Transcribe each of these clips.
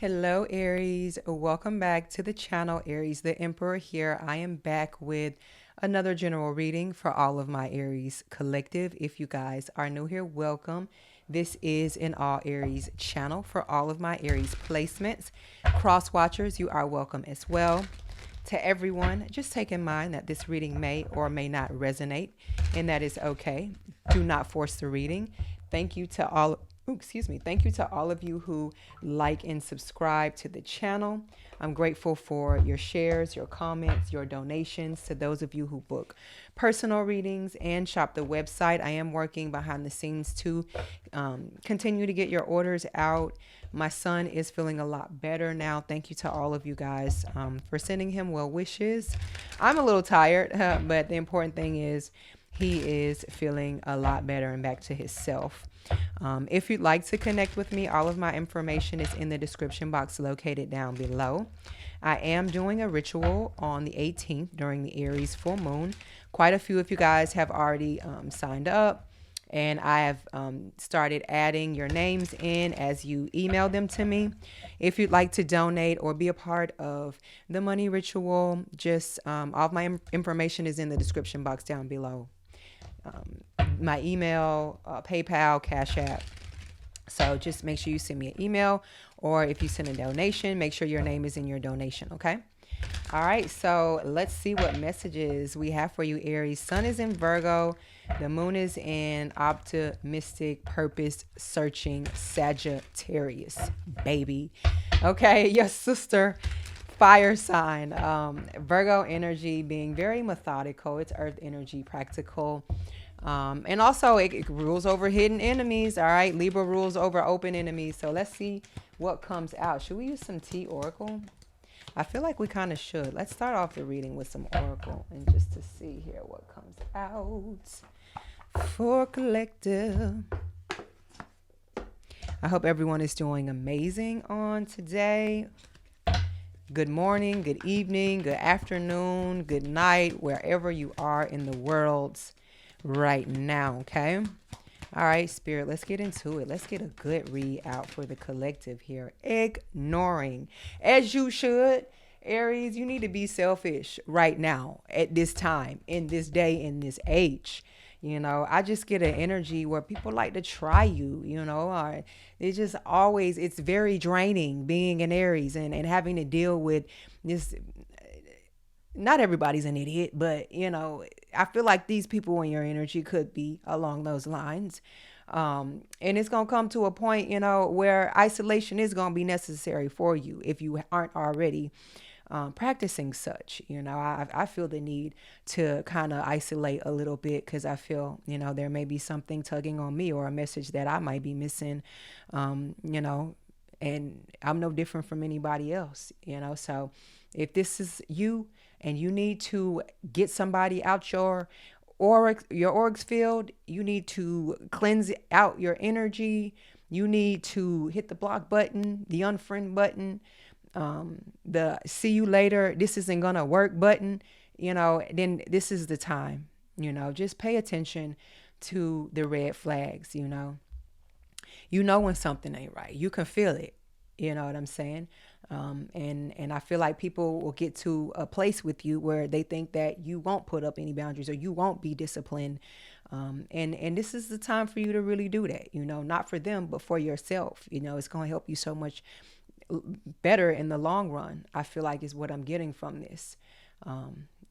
Hello, Aries. Welcome back to the channel. Aries the Emperor here. I am back with another general reading for all of my Aries collective. If you guys are new here, welcome. This is an all Aries channel for all of my Aries placements. Cross watchers, you are welcome as well. To everyone, just take in mind that this reading may or may not resonate, and that is okay. Do not force the reading. Thank you to all. Thank you to all of you who like and subscribe to the channel. I'm grateful for your shares, your comments, your donations. To those of you who book personal readings and shop the website, I am working behind the scenes to continue to get your orders out. My son is feeling a lot better now. Thank you to all of you guys for sending him well wishes. I'm a little tired, but the important thing is he is feeling a lot better and back to his self. If you'd like to connect with me, all of my information is in the description box located down below. I am doing a ritual on the 18th during the Aries full moon. Quite a few of you guys have already signed up, and I have started adding your names in as you email them to me. If you'd like to donate or be a part of the money ritual, just all of my information is in the description box down below. My email, PayPal, Cash App. So just make sure you send me an email, or if you send a donation, make sure your name is in your donation, okay? All right, so let's see what messages we have for you, Aries. Sun is in Virgo. The moon is in optimistic, purpose searching Sagittarius, baby. Okay, your sister fire sign. Virgo energy being very methodical. It's earth energy, practical. And also it rules over hidden enemies. All right, Libra rules over open enemies. So let's see what comes out. Should we use some T Oracle? I feel like we kind of should. Let's start off the reading with some Oracle and just to see here what comes out for collective. I hope everyone is doing amazing on today. Good morning, good evening, good afternoon, good night, wherever you are in the world right now, okay? All right, Spirit, let's get into it. Let's get a good read out for the collective here. Ignoring, as you should. Aries, you need to be selfish right now at this time, in this day, in this age. You know, I just get an energy where people like to try you, you know, or it's just always, it's very draining being an Aries and having to deal with this. Not everybody's an idiot, but, you know, I feel like these people in your energy could be along those lines. And it's going to come to a point, you know, where isolation is going to be necessary for you if you aren't already practicing such. You know, I feel the need to kind of isolate a little bit because I feel, you know, there may be something tugging on me or a message that I might be missing, you know, and I'm no different from anybody else, you know. So if this is you and you need to get somebody out your auric field, you need to cleanse out your energy, you need to hit the block button, the unfriend button, the see you later, this isn't gonna work button, you know, then this is the time. You know, just pay attention to the red flags. You know when something ain't right. You can feel it. You know what I'm saying? And I feel like people will get to a place with you where they think that you won't put up any boundaries or you won't be disciplined. And this is the time for you to really do that, you know, not for them, but for yourself. You know, it's going to help you so much better in the long run, I feel like, is what I'm getting from this.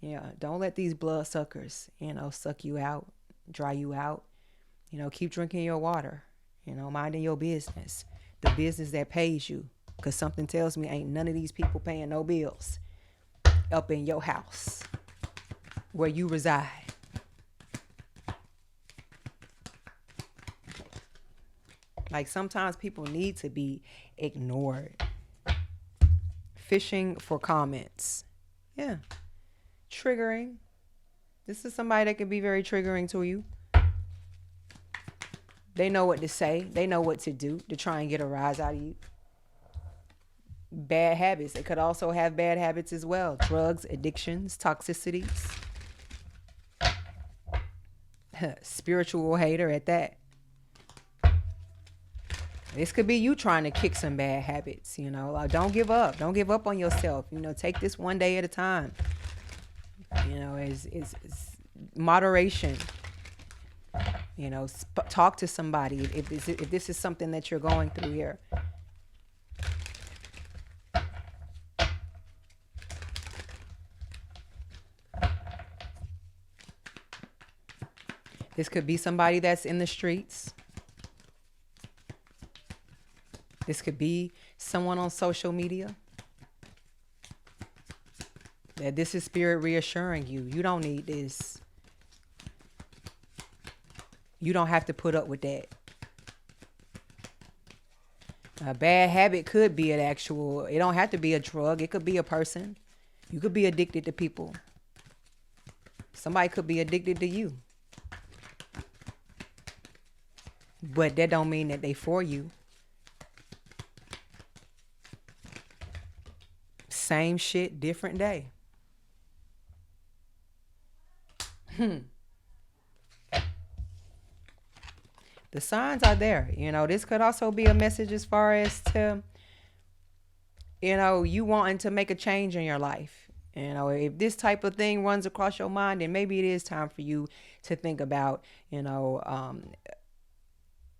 Yeah, don't let these blood suckers, you know, suck you out, dry you out. You know, keep drinking your water, you know, minding your business, the business that pays you. Because something tells me ain't none of these people paying no bills up in your house where you reside. Like sometimes people need to be ignored. Fishing for comments. Yeah. Triggering. This is somebody that can be very triggering to you. They know what to say. They know what to do to try and get a rise out of you. Bad habits. They could also have bad habits as well. Drugs, addictions, toxicities. Spiritual hater at that. This could be you trying to kick some bad habits, you know. Like, don't give up. Don't give up on yourself. You know, take this one day at a time. You know, it's moderation. You know, talk to somebody if this is something that you're going through here. This could be somebody that's in the streets. This could be someone on social media. That this is spirit reassuring you. You don't need this. You don't have to put up with that. A bad habit could be an actual, it don't have to be a drug. It could be a person. You could be addicted to people. Somebody could be addicted to you. But that don't mean that they for you. Same shit, different day. The signs are there. You know, this could also be a message as far as to, you know, you wanting to make a change in your life. You know, if this type of thing runs across your mind, then maybe it is time for you to think about, you know,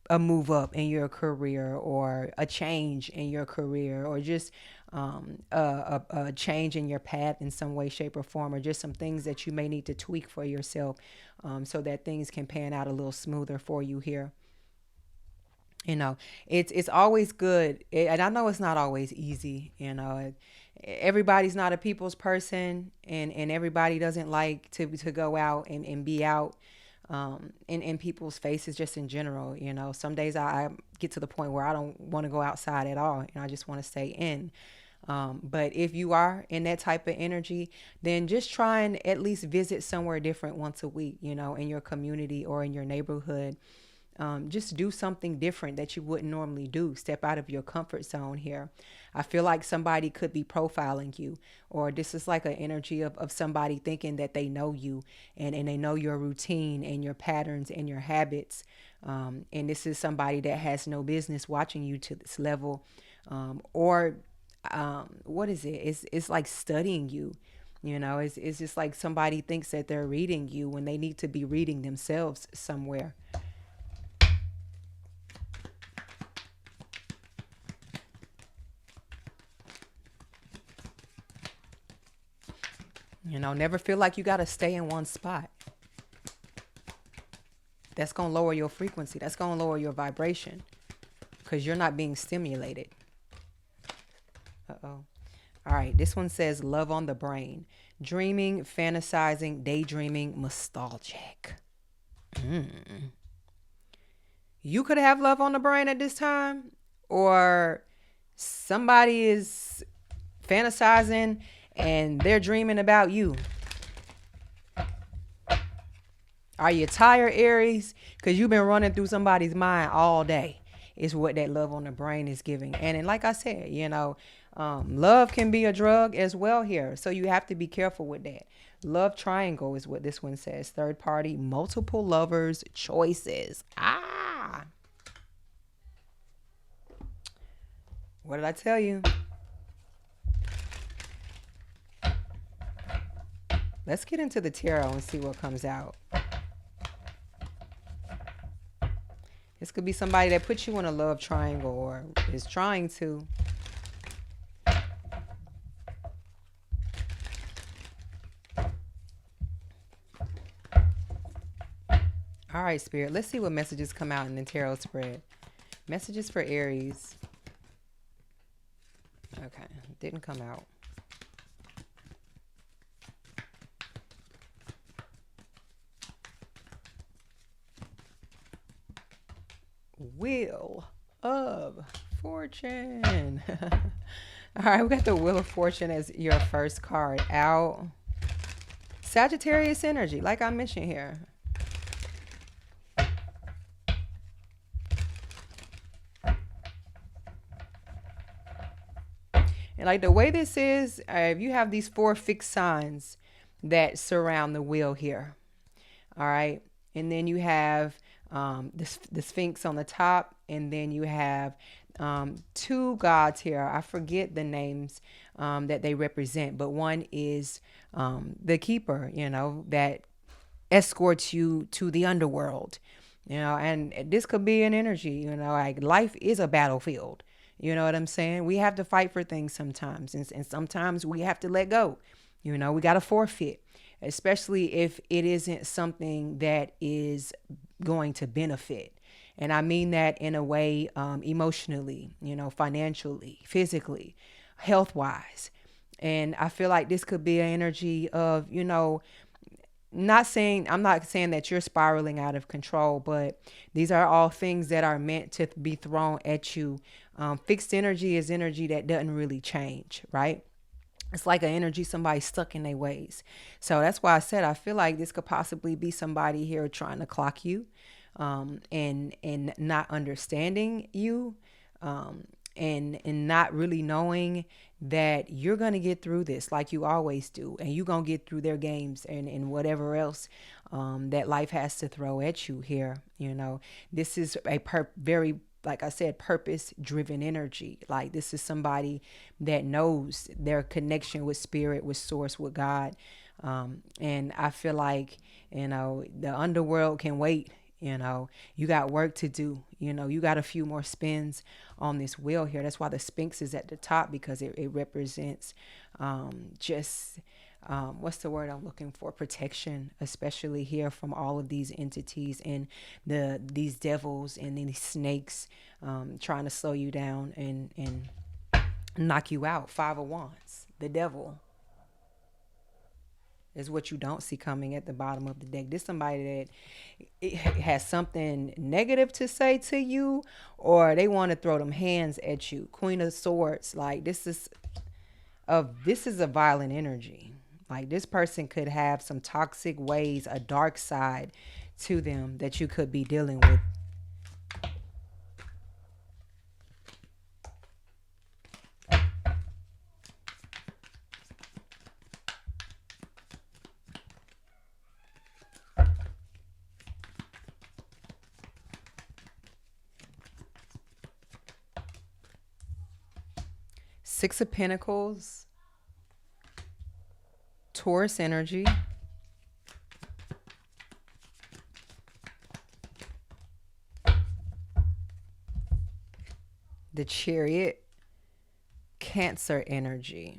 a move up in your career, or a change in your career, or just a change in your path in some way, shape, or form, or just some things that you may need to tweak for yourself, so that things can pan out a little smoother for you here. You know, it's always good, and I know it's not always easy. You know, everybody's not a people's person, and everybody doesn't like to go out and be out in people's faces, just in general. You know, some days I get to the point where I don't want to go outside at all, and I just want to stay in. But if you are in that type of energy, then just try and at least visit somewhere different once a week, you know, in your community or in your neighborhood. Just do something different that you wouldn't normally do. Step out of your comfort zone here. I feel like somebody could be profiling you, or this is like an energy of somebody thinking that they know you, and they know your routine and your patterns and your habits. And this is somebody that has no business watching you to this level. Or what is it? It's like studying you. You know, it's just like somebody thinks that they're reading you when they need to be reading themselves somewhere. You know, never feel like you got to stay in one spot. That's going to lower your frequency. That's going to lower your vibration, because you're not being stimulated. Uh-oh. All right. This one says love on the brain. Dreaming, fantasizing, daydreaming, nostalgic. You could have love on the brain at this time, or somebody is fantasizing and they're dreaming about you. Are you tired, Aries? Because you've been running through somebody's mind all day, is what that love on the brain is giving. And like I said, you know, love can be a drug as well here. So you have to be careful with that. Love triangle is what this one says. Third party, multiple lovers, choices. What did I tell you? Let's get into the tarot and see what comes out. This could be somebody that puts you in a love triangle, or is trying to. All right, Spirit. Let's see what messages come out in the tarot spread. Messages for Aries. Okay, didn't come out. Wheel of Fortune. All right, we got the Wheel of Fortune as your first card out. Sagittarius energy, like I mentioned here. And like the way this is, if you have these 4 fixed signs that surround the wheel here. All right. And then you have the Sphinx on the top, and then you have two gods here. I forget the names that they represent, but one is the keeper, that escorts you to the underworld, and this could be an energy, like life is a battlefield. You know what I'm saying? We have to fight for things sometimes, and sometimes we have to let go. We got to forfeit, especially if it isn't something that is going to benefit. And I mean that in a way, emotionally, financially, physically, health wise. And I feel like this could be an energy of, I'm not saying that you're spiraling out of control, but these are all things that are meant to be thrown at you. Fixed energy is energy that doesn't really change, right? It's like an energy somebody stuck in their ways. So that's why I said I feel like this could possibly be somebody here trying to clock you, and not understanding you, and not really knowing that you're going to get through this like you always do, and you're going to get through their games and whatever else that life has to throw at you here. This is a very, like I said, purpose driven energy. Like this is somebody that knows their connection with spirit, with source, with God. And I feel like, the underworld can wait. You got work to do. You got a few more spins on this wheel here. That's why the Sphinx is at the top, because it represents just what's the word I'm looking for? Protection, especially here from all of these entities and these devils and these snakes trying to slow you down and knock you out. Five of Wands, the devil, is what you don't see coming at the bottom of the deck. This somebody that has something negative to say to you, or they want to throw them hands at you. Queen of Swords, like this is a violent energy. Like this person could have some toxic ways, a dark side to them that you could be dealing with. Six of Pentacles, Taurus energy, the Chariot, Cancer energy.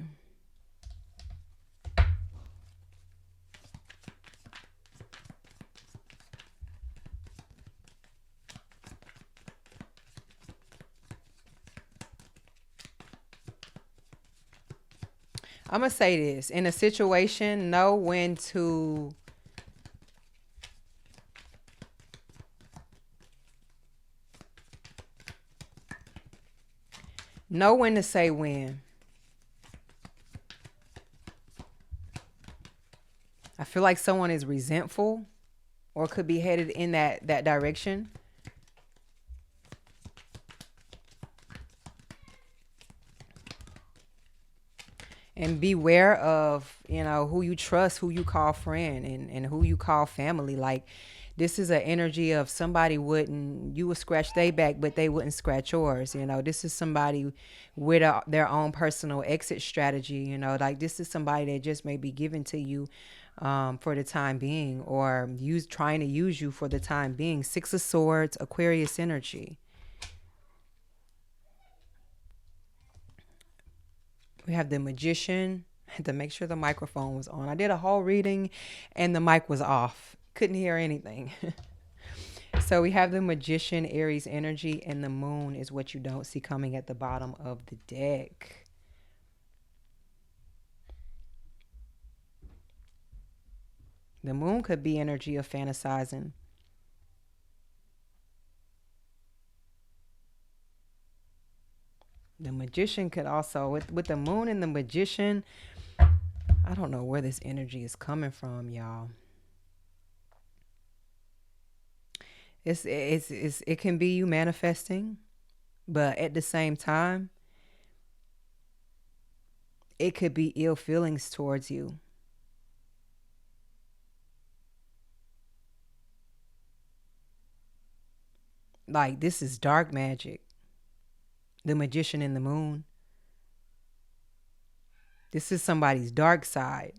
I'm going to say this. In a situation, know when to say when. I feel like someone is resentful or could be headed in that direction. And beware of, who you trust, who you call friend, and who you call family. Like this is an energy of somebody you would scratch their back, but they wouldn't scratch yours. This is somebody with their own personal exit strategy. Like this is somebody that just may be given to you for the time being, or trying to use you for the time being. Six of Swords, Aquarius energy. We have the Magician. I had to make sure the microphone was on. I did a whole reading and the mic was off. Couldn't hear anything. So we have the Magician, Aries energy, and the Moon is what you don't see coming at the bottom of the deck. The Moon could be energy of fantasizing. The Magician could also, with the Moon and the Magician, I don't know where this energy is coming from, y'all. It can be you manifesting, but at the same time, it could be ill feelings towards you. Like, this is dark magic. The Magician in the Moon. This is somebody's dark side.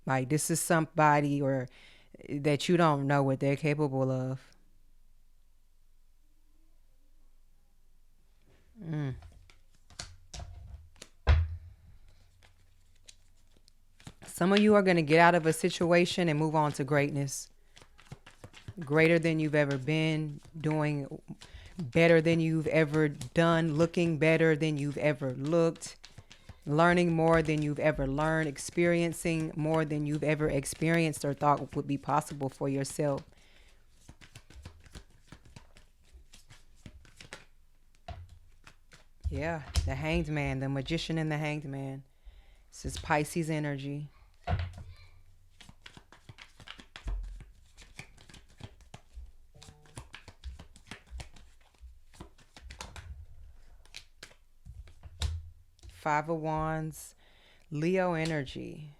Like, this is somebody or that you don't know what they're capable of. Mm. Some of you are going to get out of a situation and move on to greatness. Greater than you've ever been, doing better than you've ever done, looking better than you've ever looked, learning more than you've ever learned, experiencing more than you've ever experienced or thought would be possible for yourself. Yeah, the Hanged Man, the Magician and the Hanged Man. This is Pisces energy. Five of Wands, Leo energy.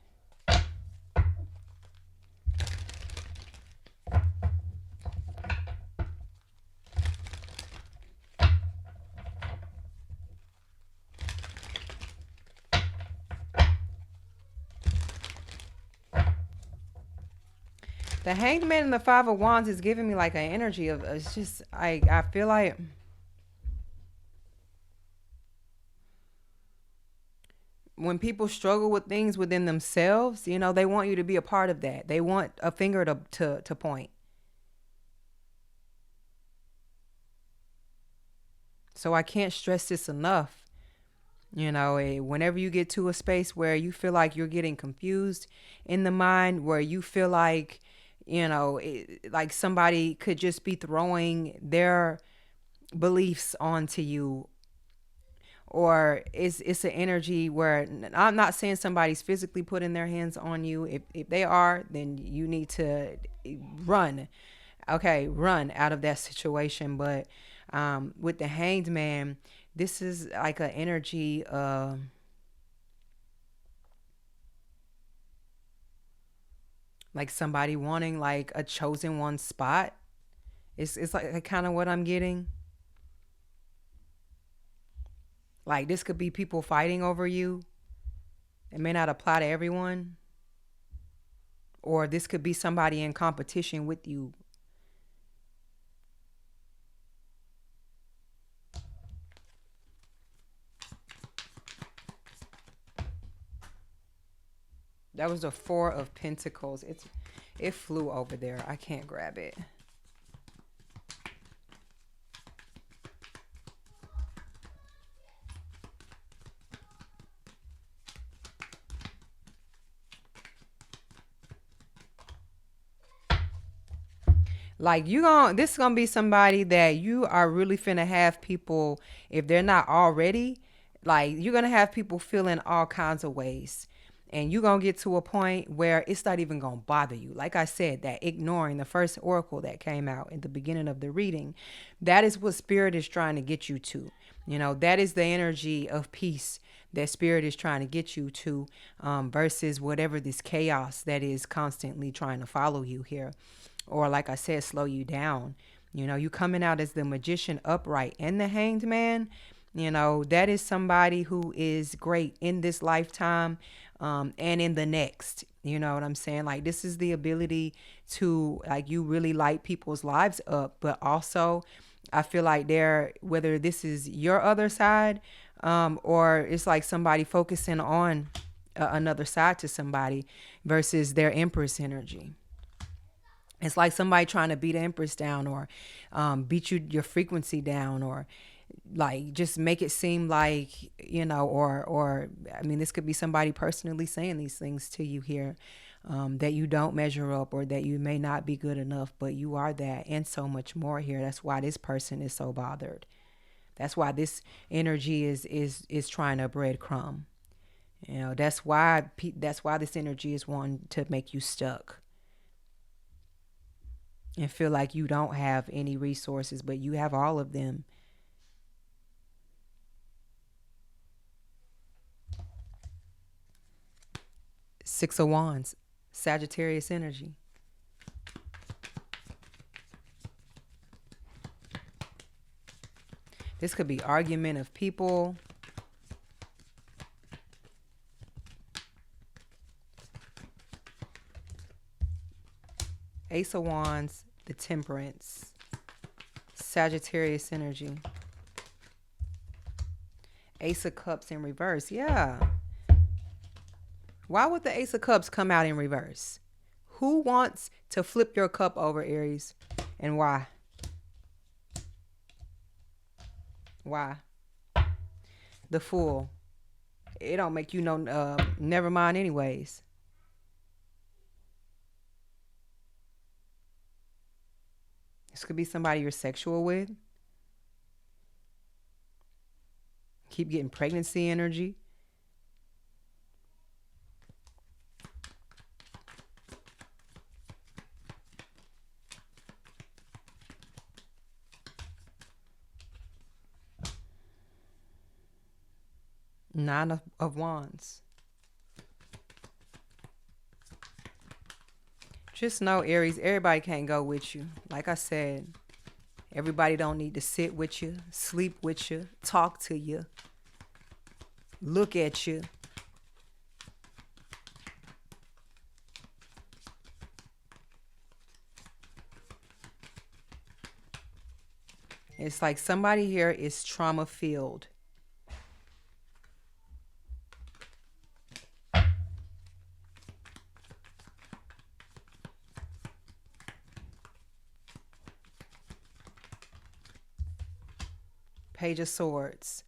The Hanged Man and the Five of Wands is giving me like an energy of, it's just, I feel like when people struggle with things within themselves, you know, they want you to be a part of that. They want a finger to point. So I can't stress this enough. You know, whenever you get to a space where you feel like you're getting confused in the mind, where you feel like, you know, like somebody could just be throwing their beliefs onto you, or it's an energy where I'm not saying somebody's physically putting their hands on you. If they are, then you need to run. Okay, run out of that situation. But with the Hanged Man, this is like an energy like somebody wanting like a chosen one spot. It's like kind of what I'm getting. Like, this could be people fighting over you. It may not apply to everyone. Or this could be somebody in competition with you. That was the Four of Pentacles. It flew over there. I can't grab it. Like, this is gonna be somebody that you are really finna have people, if they're not already, like, you're gonna have people feeling all kinds of ways. And you're gonna get to a point where it's not even gonna bother you. Like I said, that ignoring the first oracle that came out in the beginning of the reading, that is what spirit is trying to get you to. You know, that is the energy of peace that spirit is trying to get you to, versus whatever this chaos that is constantly trying to follow you here. Or like I said, slow you down. You know, you coming out as the Magician upright and the Hanged Man. You know, that is somebody who is great in this lifetime, and in the next. You know what I'm saying? Like, this is the ability to, like, you really light people's lives up. But also, I feel like whether this is your other side, or it's like somebody focusing on another side to somebody versus their Empress energy. It's like somebody trying to beat the Empress down, or beat your frequency down, or like just make it seem like, you know, or I mean, this could be somebody personally saying these things to you here, that you don't measure up, or that you may not be good enough, but you are that and so much more here. That's why this person is so bothered. That's why this energy is trying to breadcrumb. You know, that's why this energy is wanting to make you stuck and feel like you don't have any resources, but you have all of them. Six of Wands, Sagittarius energy. This could be argument of people. Ace of Wands, the Temperance, Sagittarius energy. Ace of Cups in reverse. Yeah. Why would the Ace of Cups come out in reverse? Who wants to flip your cup over, Aries? And why? Why? The Fool. It don't make you know, never mind anyways. This could be somebody you're sexual with. Keep getting pregnancy energy. Nine of Wands. Just know, Aries, everybody can't go with you. Like I said, everybody don't need to sit with you, sleep with you, talk to you, look at you. It's like somebody here is trauma-filled. Page of Swords.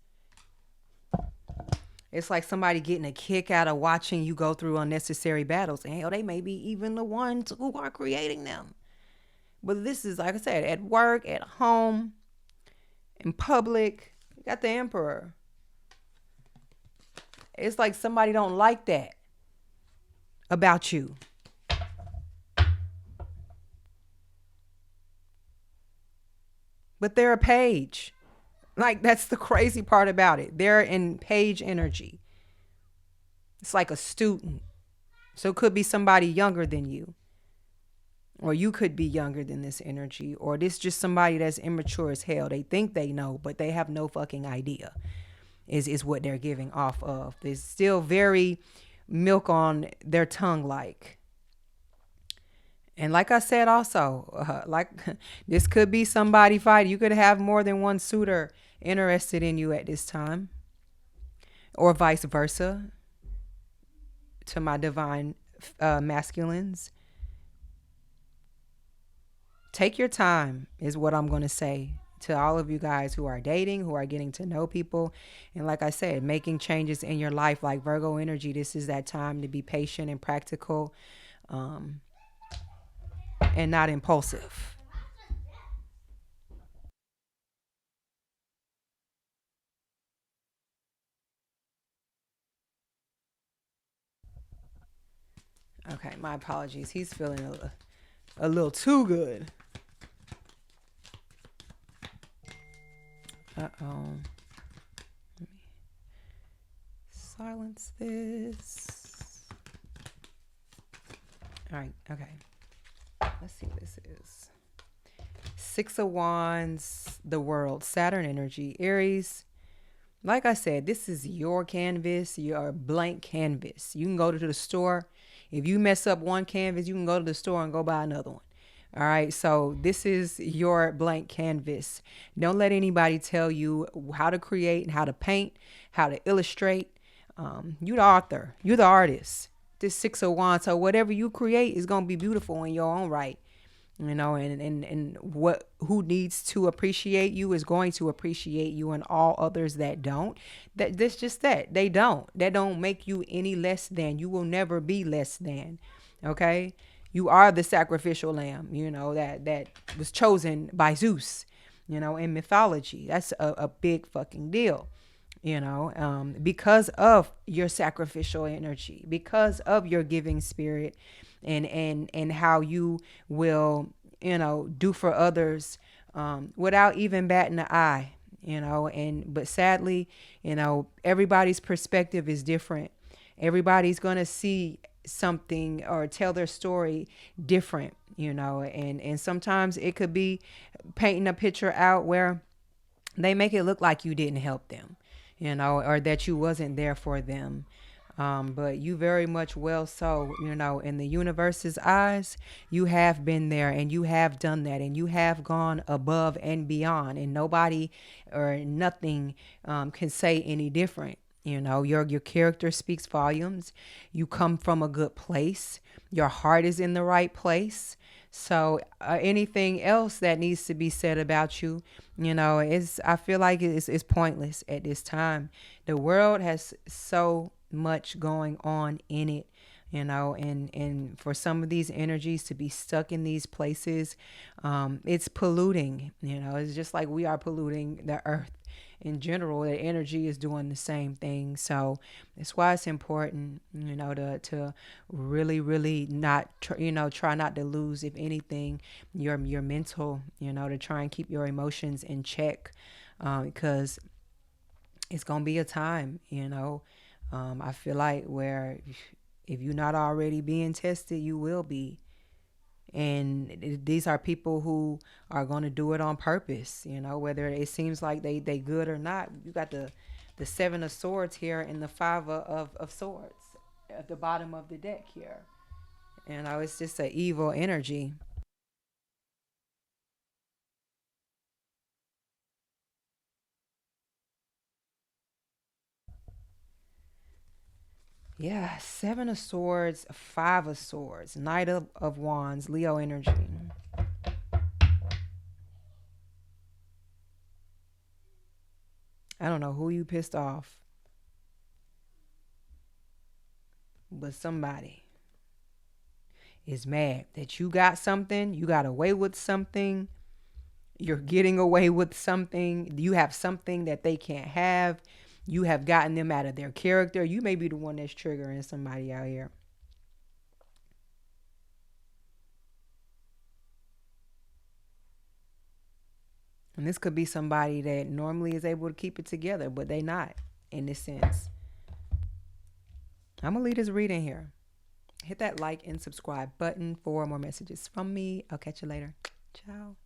It's like somebody getting a kick out of watching you go through unnecessary battles. And hell, they may be even the ones who are creating them. But this is, like I said, at work, at home, in public. You got the Emperor. It's like somebody don't like that about you. But they're a page. Like, that's the crazy part about it. They're in page energy. It's like a student. So it could be somebody younger than you. Or you could be younger than this energy. Or this just somebody that's immature as hell. They think they know, but they have no fucking idea. Is what they're giving off of. There's still very milk on their tongue like. And like I said also, like this could be somebody fighting. You could have more than one suitor interested in you at this time. Or vice versa. To my divine masculines. Take your time is what I'm going to say to all of you guys who are dating, who are getting to know people. And like I said, making changes in your life like Virgo energy. This is that time to be patient and practical. And not impulsive. Okay, my apologies. He's feeling a little too good. Uh-oh. Let me silence this. All right, okay. Let's see what this is. Six of Wands, the World, Saturn energy, Aries. Like I said, this is your canvas, your blank canvas. You can go to the store. If you mess up one canvas, you can go to the store and go buy another one. All right. So this is your blank canvas. Don't let anybody tell you how to create and how to paint, how to illustrate. You the author. You're the artist. This Six of Wands. So whatever you create is going to be beautiful in your own right. You know, and who needs to appreciate you is going to appreciate you, and all others that don't, that's just that they don't. That don't make you any less than. You will never be less than. Okay, you are the sacrificial lamb. You know that was chosen by Zeus. You know, in mythology, that's a big fucking deal. You know, because of your sacrificial energy, because of your giving spirit, and how you will, you know, do for others without even batting an eye, you know. But sadly, you know, everybody's perspective is different. Everybody's going to see something or tell their story different, and sometimes it could be painting a picture out where they make it look like you didn't help them, or that you wasn't there for them. But you very much well so, in the universe's eyes, you have been there and you have done that and you have gone above and beyond, and nobody or nothing can say any different. Your character speaks volumes. You come from a good place. Your heart is in the right place. So anything else that needs to be said about you, is I feel like it's pointless at this time. The world has so much going on in it, and for some of these energies to be stuck in these places, it's polluting. It's just like we are polluting the earth in general. The energy is doing the same thing. So that's why it's important, to really, really not, try not to lose, if anything, your mental, to try and keep your emotions in check, because it's gonna be a time, I feel like where if you're not already being tested, you will be. And these are people who are going to do it on purpose, whether it seems like they good or not. You got the Seven of Swords here and the Five of Swords at the bottom of the deck here. It's just an evil energy. Yeah, Seven of Swords, Five of Swords, Knight of Wands, Leo energy. I don't know who you pissed off, but somebody is mad that you got something, you got away with something, you're getting away with something, you have something that they can't have, you have gotten them out of their character. You may be the one that's triggering somebody out here. And this could be somebody that normally is able to keep it together, but they not in this sense. I'm going to leave this reading here. Hit that like and subscribe button for more messages from me. I'll catch you later. Ciao.